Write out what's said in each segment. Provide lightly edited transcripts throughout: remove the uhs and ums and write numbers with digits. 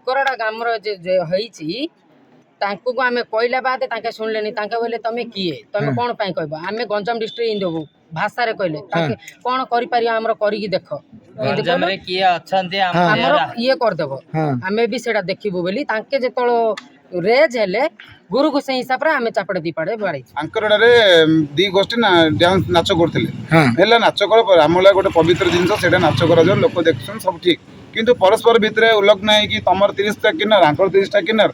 ଆଙ୍କରଡ଼ା ଗ୍ରାମର ଯେ ହେଇଛି ତାଙ୍କୁ ଆମେ କହିଲା ବାଦେ ତାଙ୍କେ ଶୁଣିଲେନି। ତାଙ୍କେ କହିଲେ ତମେ କିଏ, ତମେ କ'ଣ ପାଇଁ କହିବ? ଆମେ ଗଞ୍ଜାମ ଡିଷ୍ଟ୍ରିକ୍ଟ ହିଁ ଦେବୁ ଭାଷାରେ କହିଲେ। ତାଙ୍କେ କ'ଣ କରିପାରିବା ଆମର କରିକି ଦେଖ, ଆମର ଇଏ କରିଦେବ, ଆମେ ବି ସେଇଟା ଦେଖିବୁ ବୋଲି ତାଙ୍କେ ଯେତେବେଳେ ରେଜ୍ ହେଲେ ଗୁରୁକୁ ସେଇ ହିସାବରେ ଆମେ ଚାପଡ଼େ ଦିପାଡ଼େ ବାଡ଼େଇଛୁ। ଆଙ୍କରଡ଼ାରେ ଦି ଗୋଷ୍ଠୀ ଡ୍ୟାନ୍ସ ନାଚ କରୁଥିଲେ, ହେଲା ନାଚ କର ଆମର ଗୋଟେ ପବିତ୍ର ଜିନିଷ, ସେଇଟା ନାଚ କରାଯାଉ, ଲୋକ ଦେଖୁଛନ୍ତି ସବୁ ଠିକ୍। କିନ୍ତୁ ପରସ୍ପର ଭିତରେ ଉଲଗ୍ନ ହେଇକି ତମର 30ଟା କିନ୍ନର ଆଙ୍କର 30ଟା କିନ୍ନର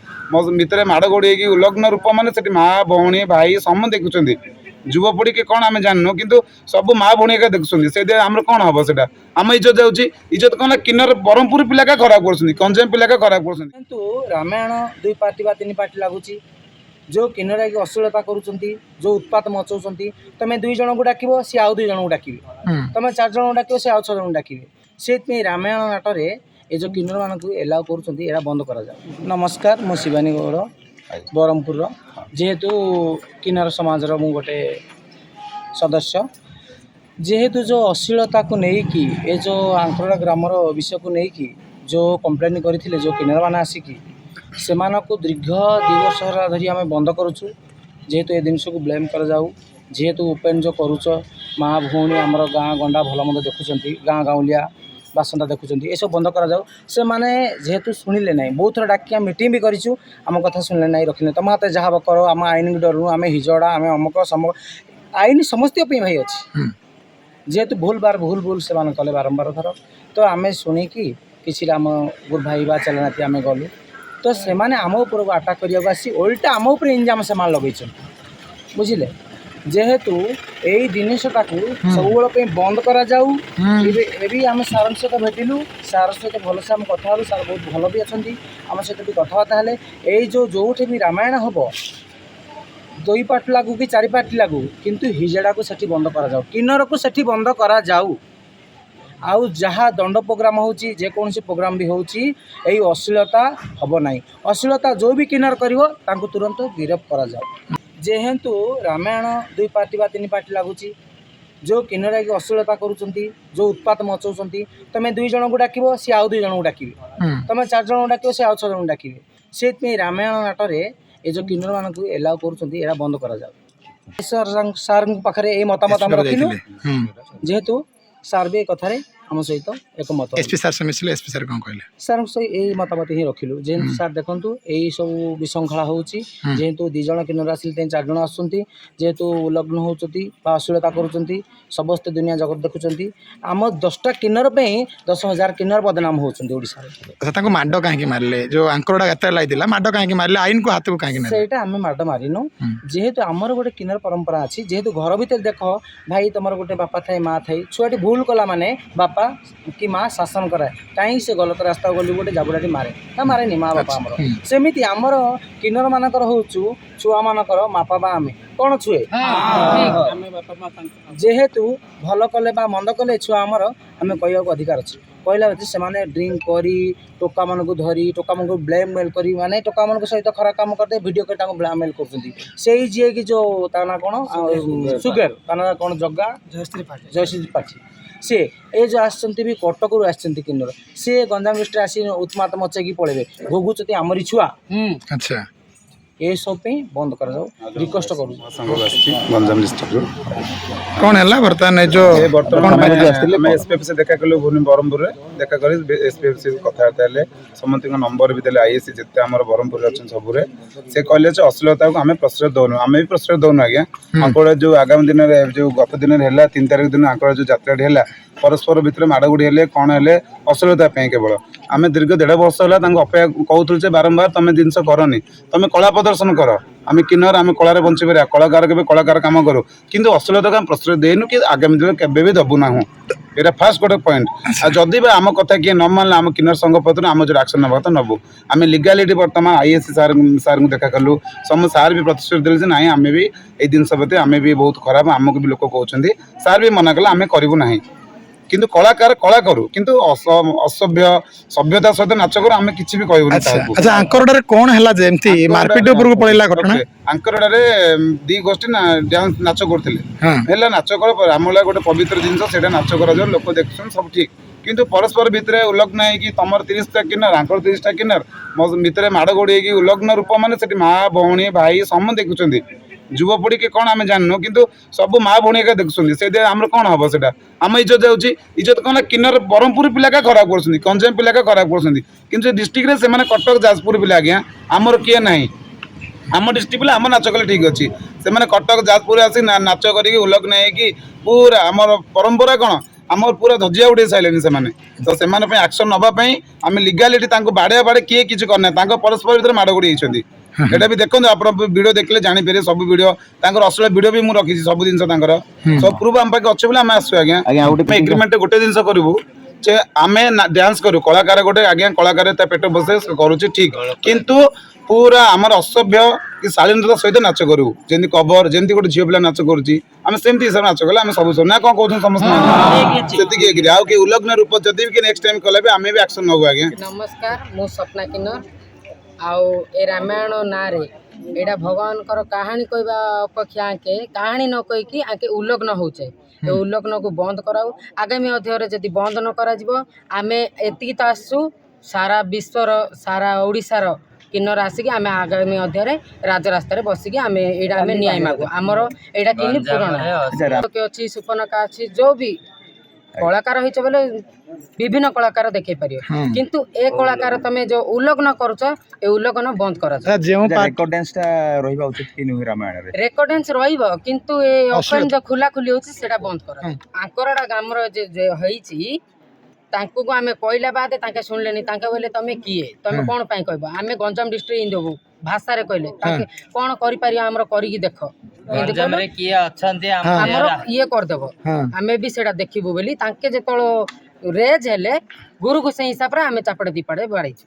ଭିତରେ ମାଡ଼ ଗୋଡ଼ି ହେଇକି ଉଲଗ୍ନ ରୂପ ମାନେ ସେଠି ମା ଭଉଣୀ ଭାଇ ସମସ୍ତେ ଦେଖୁଛନ୍ତି। ଯୁବପିଢ଼ି କି କ'ଣ ଆମେ ଜାଣିନୁ, କିନ୍ତୁ ସବୁ ମା ଭଉଣୀ ଏକା ଦେଖୁଛନ୍ତି। ସେଇଠି ଆମର କ'ଣ ହବ? ସେଟା ଆମ ଇଜ୍ଜତ ଯାଉଛି। ଇଜ୍ଜତ କ'ଣ ନା କିନ୍ନର ବ୍ରହ୍ମପୁର ପିଲାକା ଖରାପ କରୁଛନ୍ତି, ଗଞ୍ଜାମ ପିଲାକା ଖରାପ କରୁଛନ୍ତି। କିନ୍ତୁ ରାମାୟଣ 2 ପାର୍ଟି ବା 3 ପାର୍ଟି ଲାଗୁଛି। ଯେଉଁ କିନ୍ନର ହେଇକି ଅଶ୍ଳୀଳତା କରୁଛନ୍ତି, ଯେଉଁ ଉତ୍ପାତ ମଚାଉଛନ୍ତି, ତମେ 2 ଜଣଙ୍କୁ ଡାକିବ, ସିଏ ଆଉ 2 ଜଣଙ୍କୁ ଡାକିବେ। ତମେ 4 ଜଣଙ୍କୁ ଡାକିବ, ସିଏ ଆଉ 6 ଜଣଙ୍କୁ ଡାକିବେ। ସେଇଥିପାଇଁ ରାମାୟଣ ନାଟରେ ଏ ଯେଉଁ କିନ୍ନରମାନଙ୍କୁ ଏଲାଉ କରୁଛନ୍ତି, ଏଇଟା ବନ୍ଦ କରାଯାଉ। ନମସ୍କାର, ମୁଁ ଶିବାନୀ ଗୌଡ଼, ବ୍ରହ୍ମପୁରର। ଯେହେତୁ କିନ୍ନର ସମାଜର ମୁଁ ଗୋଟେ ସଦସ୍ୟ, ଯେହେତୁ ଯେଉଁ ଅଶ୍ଳୀଳତାକୁ ନେଇକି ଏ ଯେଉଁ ଆଙ୍କରଡ଼ା ଗ୍ରାମର ବିଷୟକୁ ନେଇକି ଯେଉଁ କମ୍ପ୍ଲେନ୍ କରିଥିଲେ ଯେଉଁ କିନ୍ନରମାନେ ଆସିକି, ସେମାନଙ୍କୁ ଦୀର୍ଘ 2 ବର୍ଷ ହେଲା ଧରି ଆମେ ବନ୍ଦ କରୁଛୁ। ଯେହେତୁ ଏ ଜିନିଷକୁ ବ୍ଲେମ୍ କରାଯାଉ, ଯେହେତୁ ଓପେନ୍ ଯେଉଁ କରୁଛ, ମା ଭଉଣୀ ଆମର ଗାଁ ଗଣ୍ଡା ଭଲ ମନ୍ଦ ଦେଖୁଛନ୍ତି, ଗାଁ ଗାଉଁଲିଆ ବାସନ୍ଦ ଦେଖୁଛନ୍ତି, ଏସବୁ ବନ୍ଦ କରାଯାଉ। ସେମାନେ ଯେହେତୁ ଶୁଣିଲେ ନାହିଁ, ବହୁତ ଥର ଡାକି ଆମେ ମିଟିଂ ବି କରିଛୁ, ଆମ କଥା ଶୁଣିଲେ ନାହିଁ, ରଖିଲେ। ତମ ହାତେ ଯାହା କର, ଆମ ଆଇନକୁ ଡରୁନୁ, ଆମେ ହିଜଡ଼ା, ଆମେ ଅମକ ସମକ, ଆଇନ ସମସ୍ତଙ୍କ ପାଇଁ ଭାଇ ଅଛି। ଯେହେତୁ ଭୁଲ ସେମାନେ କଲେ ବାରମ୍ବାର ଥର, ତ ଆମେ ଶୁଣିକି କିଛି ଆମ ଭାଇ ବା ଚାଲନାତି ଆମେ ଗଲୁ। ତ ସେମାନେ ଆମ ଉପରକୁ ଆଟାକ୍ କରିବାକୁ ଆସି ଓଲଟା ଆମ ଉପରେ ଇଞ୍ଜାମ ସେମାନେ ଲଗେଇଛନ୍ତି, ବୁଝିଲେ। ଯେହେତୁ ଏଇ ଜିନିଷଟାକୁ ସବୁବେଳେ ପାଇଁ ବନ୍ଦ କରାଯାଉ। ଏବେ ଆମେ ସାର୍ଙ୍କ ସହିତ ଭେଟିଲୁ, ସାର୍ ସହିତ ଭଲସେ ଆମେ କଥା ହେଲୁ। ସାର୍ ବହୁତ ଭଲ ବି ଅଛନ୍ତି, ଆମ ସହିତ ବି କଥାବାର୍ତ୍ତା ହେଲେ। ଏଇ ଯେଉଁଠି ବି ରାମାୟଣ ହେବ, 2 ପାର୍ଟି ଲାଗୁ କି 4 ପାର୍ଟି ଲାଗୁ, କିନ୍ତୁ ହିଜଡ଼ାକୁ ସେଠି ବନ୍ଦ କରାଯାଉ, କିନ୍ନରକୁ ସେଠି ବନ୍ଦ କରାଯାଉ। ଆଉ ଯାହା ଦଣ୍ଡ ପ୍ରୋଗ୍ରାମ ହେଉଛି, ଯେକୌଣସି ପ୍ରୋଗ୍ରାମ ବି ହେଉଛି, ଏଇ ଅଶ୍ଳୀଳତା ହେବ ନାହିଁ। ଅଶ୍ଳୀଳତା ଯେଉଁ ବି କିନ୍ନର କରିବ ତାଙ୍କୁ ତୁରନ୍ତ ଗିରଫ କରାଯାଉ। ଯେହେତୁ ରାମାୟଣ 2 ପାର୍ଟି ବା 3 ପାର୍ଟି ଲାଗୁଛି, ଯେଉଁ କିନ୍ନର ହେଇକି ଅଶ୍ଳୀଳତା କରୁଛନ୍ତି, ଯେଉଁ ଉତ୍ପାତ ମଚାଉଛନ୍ତି, ତମେ 2 ଜଣଙ୍କୁ ଡାକିବ, ସିଏ ଆଉ 2 ଜଣଙ୍କୁ ଡାକିବେ। ତମେ 4 ଜଣଙ୍କୁ ଡାକିବ, ସିଏ ଆଉ 6 ଜଣଙ୍କୁ ଡାକିବେ। ସେଇଥିପାଇଁ ରାମାୟଣ ନାଟରେ ଏ ଯେଉଁ କିନ୍ନରମାନଙ୍କୁ ଏଲାଉ କରୁଛନ୍ତି, ଏଇଟା ବନ୍ଦ କରାଯାଉ। ସାର୍ଙ୍କ ପାଖରେ ଏଇ ମତାମତ ଆମେ ରଖିଲୁ, ଯେହେତୁ ସାର୍ ବି ଏ କଥାରେ ଆମ ସହିତ ଏକମତ। ଏସ୍ପି ସାର୍ ମିଶିଲେ, ଏସ୍ପି ସାର୍ କ'ଣ କହିଲେ? ସାର୍ଙ୍କ ସହିତ ଏଇ ମତାମତ ହିଁ ରଖିଲୁ। ଯେହେତୁ ସାର୍ ଦେଖନ୍ତୁ ଏଇ ସବୁ ବିଶୃଙ୍ଖଳା ହେଉଛି, ଯେହେତୁ 2 ଜଣ କିନ୍ନର ଆସିଲେ 4 ଜଣ ଆସୁଛନ୍ତି, ଯେହେତୁ ଉଲ୍ଲଗ୍ନ ହେଉଛନ୍ତି ବା ଅଶ୍ଳୀଳତା କରୁଛନ୍ତି, ସମସ୍ତେ ଦୁନିଆ ଜଗତ ଦେଖୁଛନ୍ତି। ଆମ 10ଟା କିନ୍ନର ପାଇଁ 10,000 କିନ୍ନର ବଦନାମ ହେଉଛନ୍ତି ଓଡ଼ିଶାରେ। ତାଙ୍କୁ ମାଡ଼ କାହିଁକି ମାରିଲେ? ଯେଉଁ ଆଙ୍କରଡ଼ା ଯାତ୍ରା ଲାଗିଥିଲା, ମାଡ଼ କାହିଁକି ମାରିଲେ? ଆଇନକୁ ହାତକୁ କାହିଁକି ନେଲେ? ସେଇଟା ଆମେ ମାଡ଼ ମାରିନୁ। ଯେହେତୁ ଆମର ଗୋଟେ କିନ୍ନର ପରମ୍ପରା ଅଛି, ଯେହେତୁ ଘର ଭିତରେ ଦେଖ ଭାଇ, ତମର ଗୋଟେ ବାପା ଥାଏ, ମା ଥାଏ, ଛୁଆଟି ଭୁଲ କଲା ମାନେ ବାପା କି ମା ଶାସନ କରାଏ। କାହିଁକି ସେ ଗଲତ ରାସ୍ତାକୁ ଗଲି ଗୋଟେ ଜାବୁଡ଼ାଟି ମାରେନି ମା ବାପା ଆମର। ସେମିତି ଆମର କିନ୍ନର ମାନଙ୍କର ହେଉଛୁ ଛୁଆମାନଙ୍କର ବାପା ବା ଆମେ କ'ଣ ଛୁଏ। ଯେହେତୁ ଭଲ କଲେ ବା ମନ୍ଦ କଲେ ଛୁଆ ଆମର, ଆମେ କହିବାକୁ ଅଧିକାର ଅଛି। କହିଲା ଅଛି ସେମାନେ ଡ୍ରିଙ୍କ କରି, ଟୋକାମାନଙ୍କୁ ଧରି, ଟୋକାମାନଙ୍କୁ ବ୍ଲାକମେଲ୍ କରି, ମାନେ ଟୋକାମାନଙ୍କ ସହିତ ଖରାପ କାମ କରିଦେଇ ଭିଡ଼ିଓ କରି ତାଙ୍କୁ ବ୍ଲାକମେଲ୍ କରୁଛନ୍ତି। ସେଇ ଯିଏକି ଯେଉଁ ତା ନାଁ କ'ଣ, ସୁଗର, ତା ନାଁ କ'ଣ, ଜୟଶ୍ରୀ ପାଠୀ, ସିଏ ଏ ଯେଉଁ ଆସିଛନ୍ତି ବି କଟକରୁ ଆସିଛନ୍ତି କିନ୍ନର, ସିଏ ଗଞ୍ଜାମ ଡିଷ୍ଟ୍ରିକ୍ଟରେ ଆସି ଉତ୍ମାତ ମଚେଇକି ପଳେଇବେ, ଭୋଗୁଛନ୍ତି ଆମରି ଛୁଆ। ଆଚ୍ଛା, ଏସବୁ ପାଇଁ ବନ୍ଦ କରାଯାଉ, ରିକ୍ୱେଷ୍ଟ କରୁଛୁ। ଗଞ୍ଜାମ ଡିଷ୍ଟ୍ରିକ୍ଟରୁ କ'ଣ ହେଲା ବର୍ତ୍ତମାନ? ଆମେ ଏସ୍ପି ଅଫିସରେ ଦେଖା କଲୁ ବ୍ରହ୍ମପୁରରେ, ଦେଖା କରି ଏସ୍ପି ଅଫିସ କଥାବାର୍ତ୍ତା ହେଲେ, ସମସ୍ତଙ୍କ ନମ୍ବର ବି ଦେଲେ, ଆଇଏସି ଯେତେ ଆମର ବ୍ରହ୍ମପୁରରେ ଅଛନ୍ତି ସବୁରେ। ସେ କହିଲେ ଯେ ଅଶ୍ଳୀଳତାକୁ ଆମେ ପ୍ରଶ୍ରୟ ଦେଉନୁ, ଆମେ ବି ପ୍ରଶ୍ରୟ ଦେଉନୁ ଆଜ୍ଞା। ଆଙ୍କରଡ଼ା ଯେଉଁ ଆଗାମୀ ଦିନରେ ଯେଉଁ ଗତ ଦିନରେ ହେଲା 3 ତାରିଖ ଦିନ ଆଙ୍କରଡ଼ା ଯେଉଁ ଯାତ୍ରାଟି ହେଲା, ପରସ୍ପର ଭିତରେ ମାଡ଼ଗୁଡ଼ି ହେଲେ, କ'ଣ ହେଲେ, ଅଶ୍ଳୀଳତା ପାଇଁ କେବଳ। ଆମେ ଦୀର୍ଘ 1.5 ବର୍ଷ ହେଲା ତାଙ୍କୁ ଅପେକ୍ଷା କହୁଥିଲୁ ଯେ ବାରମ୍ବାର ତମେ ଜିନିଷ କରନି, ତମେ କଳା ପ୍ରଦର୍ଶନ କର। ଆମେ କିନ୍ନର, ଆମେ କଳାରେ ବଞ୍ଚିପାରିବା, କଳାକାର କେବେ କଳାକାର କାମ କରୁ, କିନ୍ତୁ ଅଶ୍ଳୀଳତାକୁ ଆମେ ପ୍ରଶ୍ରୟ ଦେଇନୁ କି ଆଗାମୀ ଦିନରେ କେବେ ବି ଦେବୁ ନାହୁଁ। ଏଇଟା ଫାଷ୍ଟ ଗୋଟେ ପଏଣ୍ଟ। ଆଉ ଯଦି ବି ଆମ କଥା କିଏ ନ ମାନିଲେ, ଆମ କିନ୍ନର ସଂଘ ପକ୍ଷରୁ ଆମ ଯେଉଁ ଆକ୍ସନ୍ ନେବା କଥା ନେବୁ। ଆମେ ଲିଗାଲିଟି ବର୍ତ୍ତମାନ ଆଇଏସି ସାର୍ଙ୍କୁ ଦେଖା କଲୁ, ସାର୍ ବି ପ୍ରତିଶ୍ରୁତି ଦେଲେ ଯେ ନାଇଁ ଆମେ ବି ଏଇ ଜିନିଷ ପ୍ରତି ଆମେ ବି ବହୁତ ଖରାପ, ଆମକୁ ବି ଲୋକ କହୁଛନ୍ତି। ସାର୍ ବି ମନା କଲେ ଆମେ କରିବୁ ନାହିଁ, କିନ୍ତୁ କଳାକାର କଳା କରୁ, କିନ୍ତୁ ସଭ୍ୟତା ସହିତ ନାଚ କରୁ, ଆମେ କିଛି ବି କହିବୁନି। ଆଚ୍ଛା, ଆଙ୍କରଡ଼ାରେ କ'ଣ ହେଲା ଯେ ଏମିତି ମାରପିଟ ଉପରକୁ ପଳେଇଲା ଘଟଣା? ଆଙ୍କରଡ଼ାରେ 2 ଗୋଷ୍ଠୀ ଡ୍ୟାନ୍ସ ନାଚ କରୁଥିଲେ, ହେଲା ନାଚ କର ଆମର ଗୋଟେ ପବିତ୍ର ଜିନିଷ, ସେଇଟା ନାଚ କରାଯାଉ, ଲୋକ ଦେଖୁଛନ୍ତି ସବୁ ଠିକ୍। କିନ୍ତୁ ପରସ୍ପର ଭିତରେ ଉଲଗ୍ନ ହେଇକି ତମର 30ଟା କିନ୍ନର ଆଙ୍କର 30ଟା କିନ୍ନର ମୋ ଭିତରେ ମାଡ଼ ଗୋଡ଼ି ହେଇକି ଉଲଗ୍ନ ରୂପ ମାନେ ସେଠି ମା ଭଉଣୀ ଭାଇ ସମସ୍ତେ ଦେଖୁଛନ୍ତି ଯୁବପିଢ଼ି କି କ'ଣ ଆମେ ଜାଣିନୁ କିନ୍ତୁ ସବୁ ମା ଭଉଣୀ ଏକା ଦେଖୁଛନ୍ତି ସେ ଆମର କ'ଣ ହବ ସେଟା ଆମ ଇଜ୍ଜତ ଯାଉଛି ଇଜ୍ଜତ କ'ଣ ନା କିନ୍ନର ବ୍ରହ୍ମପୁର ପିଲାକା ଖରାପ କରୁଛନ୍ତି ଗଞ୍ଜାମ ପିଲାକା ଖରାପ କରୁଛନ୍ତି କିନ୍ତୁ ସେ ଡିଷ୍ଟ୍ରିକ୍ଟରେ ସେମାନେ କଟକ ଯାଜପୁର ପିଲା ଆଜ୍ଞା ଆମର କିଏ ନାହିଁ ଆମ ଡିଷ୍ଟ୍ରିକ୍ଟ ପିଲା ଆମ ନାଚ କଲେ ଠିକ୍ ଅଛି ସେମାନେ କଟକ ଯାଜପୁର ଆସି ନାଚ କରିକି ଉଲଗ୍ନ ହେଇକି ପୁରା ଆମର ପରମ୍ପରା କ'ଣ ଆମର ପୁରା ଧଜିଆ ଉଡ଼େଇ ସାରିଲେଣି ସେମାନେ ତ ସେମାନଙ୍କ ପାଇଁ ଆକ୍ସନ୍ ନେବା ପାଇଁ ଆମେ ଲିଗାଲିଟି ତାଙ୍କୁ ବାଡ଼େ କିଏ କିଛି କରିନାହିଁ ତାଙ୍କ ପରସ୍ପର ଭିତରେ ମାଡ଼ ଗୋଡ଼ି ହେଇଛନ୍ତି এটা ବି ଦେଖନ୍ତୁ ଆପଣ ଭିଡ଼ିଓ ଦେଖିଲେ ଜାଣିପାରିବେ ସବୁ ଭିଡ଼ିଓ ତାଙ୍କର ଅଶ୍ଳୀଳ ଭିଡ଼ିଓ ବି ମୁଁ ରଖିଛି ସବୁ ଜିନିଷ ତାଙ୍କର ସବୁ ପ୍ରୁଫ୍ ଆମ ପାଖେ ଅଛି ବୋଲି ଆମେ ଆସିଛୁ ଆଜ୍ଞା ଆମେ ଏଗ୍ରିମେଣ୍ଟ ଗୋଟେ ଜିନିଷ କରିବୁ ଯେ ଆମେ ଡ୍ୟାନ୍ସ କରୁ କଳାକାର ଗୋଟେ ଆଜ୍ଞା କଳାକାର ତା ପେଟ ବସେ କରୁଛି ଠିକ୍ କିନ୍ତୁ ପୁରା ଆମର ଅସଭ୍ୟ କି ଶାଳୀନତା ସହିତ ନାଚ କରିବୁ ଯେମିତି କଭର ଯେମିତି ଗୋଟେ ଝିଅ ପିଲା ନାଚ କରୁଛି ଆମେ ସେମିତି ହିସାବରେ ନାଚ କଲେ ଆମେ ସବୁ ଶୁଣୁ ନା କ'ଣ କହୁଛନ୍ତି ସମସ୍ତେ ସେତିକି ଏଗ୍ରି ଆଉ କି ଉଲଗ୍ନ ରୂପ ଯଦି ବି ନେକ୍ସଟ ଟାଇମ୍ କଲେ ବି ଆମେ ବି ଆକ୍ସନ୍ ନେବୁ ଆଜ୍ଞା ନମସ୍କାର ମୁଁ ସ୍ୱପ୍ନା କିନ୍ନର ଆଉ ଏ ରାମାୟଣ ନାଁରେ ଏଇଟା ଭଗବାନଙ୍କର କାହାଣୀ କହିବା ଅପେକ୍ଷା ଆଙ୍କେ କାହାଣୀ ନ କହିକି ଆଙ୍କେ ଉଲ୍ଲଗ୍ନ ହେଉଛେ ଏ ଉଲ୍ଲଗ୍ନକୁ ବନ୍ଦ କରାଉ ଆଗାମୀ ଅଧ୍ୟାୟରେ ଯଦି ବନ୍ଦ ନ କରାଯିବ ଆମେ ଏତିକି ତ ଆସିଛୁ ସାରା ବିଶ୍ୱର ସାରା ଓଡ଼ିଶାର କିନ୍ନର ଆସିକି ଆମେ ଆଗାମୀ ଅଧ୍ୟାୟରେ ରାଜରାସ୍ତାରେ ବସିକି ଆମେ ଏଇଟା ଆମେ ନ୍ୟାୟ ମାଗୁ ଆମର ଏଇଟା କିନି ପୂରଣ ଅଛି ସୁପର୍ଣ୍ଣକା ଅଛି ଯେଉଁ ବି କଳାକାର ହେଇଛ ବୋଲେ ବିଭିନ୍ନ କଳାକାର ଦେଖେଇ ପାରିବ କିନ୍ତୁ ଏ କଳାକାର ତମେ ଯୋଉ ଉଲ୍ଲଗ୍ନ କରୁଛ ଏ ଉଲ୍ଲଗ୍ନ ବନ୍ଦ କରାଯାଏ ରେକର୍ଡେନ୍ସ ରହିବ କିନ୍ତୁ ଏ ଓପନ୍ ଯୋଉ ଖୋଲା ଖୋଲି ହଉଛି ସେଟା ବନ୍ଦ କରାଯାଏ ଆଙ୍କରଡା ଗ୍ରାମର ଯେ ହେଇଛି ତାଙ୍କୁ ଆମେ କହିଲା ବାଦେ ତାଙ୍କେ ଶୁଣିଲେନି ତାଙ୍କେ କହିଲେ ତମେ କିଏ ତମେ କ'ଣ ପାଇଁ କହିବ ଆମେ ଗଞ୍ଜାମ ଡିଷ୍ଟ୍ରିକ୍ଟ ହିଁ ଦେବୁ ଭାଷାରେ କହିଲେ ତାଙ୍କେ କ'ଣ କରିପାରିବା ଆମର କରିକି ଦେଖ ଆମର ଇଏ କରିଦେବ ଆମେ ବି ସେଟା ଦେଖିବୁ ବୋଲି ତାଙ୍କେ ଯେତେବେଳେ ରେଜ୍ ହେଲେ ଗୁରୁକୁ ସେଇ ହିସାବରେ ଆମେ ଚାପଡ଼େ ଦିପାଡ଼େ ବାଡ଼େଇଛୁ।